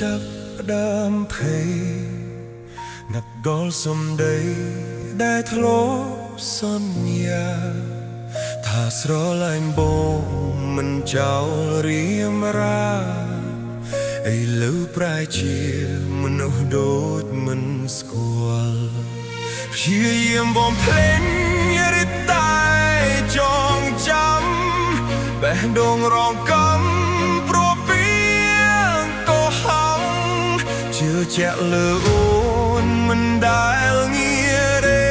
ចាប់ដើមភ័យណាត់ដលសំដីដែលធ្លាប់សន្យាថាស្រឡាញ់បងមិនចោលរៀមរាឥឡូវប្រែជាមនុស្សដូចមិនស្គាល់ព្យាយាមបំភ្លេចរិតតែចងចាំបេះដូងរងកំព្រោះពីក៏ហំជឿជាក់លើអូនមិនដែលងាយទេ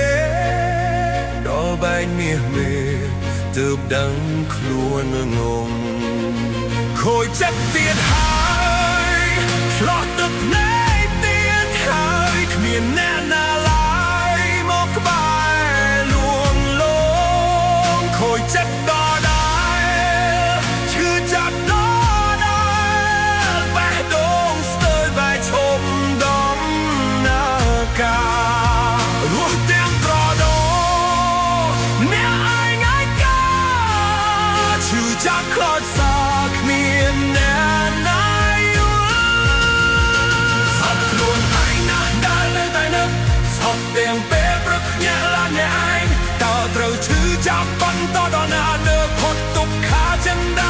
ដល់បែកមាសមេទើបដឹងខ្លួនងងខូចចិត្តទៀតហើយឆ្លោះទឹកភ្នែកទៀតហើយគ្មានអ្នកណាឡើយមកក្បែរលួងលោមខូចចិត្តដល់ដែរឈឺចាប់ដល់ដែរបេះដូងស្ទើរបែកឈប់ដំណើរការរស់ទាំងប្រដោអ្នកឯងឯកាឈឺចាប់ខ្លោចសាគ្មានអ្នកណាយល់សត្វខ្លួនឯងណាស់ដែលនៅតែនឹកសពទាំងពេលព្រឹកញាក់ឡើងអ្នកឯងតើត្រូវឈឺចាប់បន្តដល់ណាលើផុតទុក្ខាចិនដា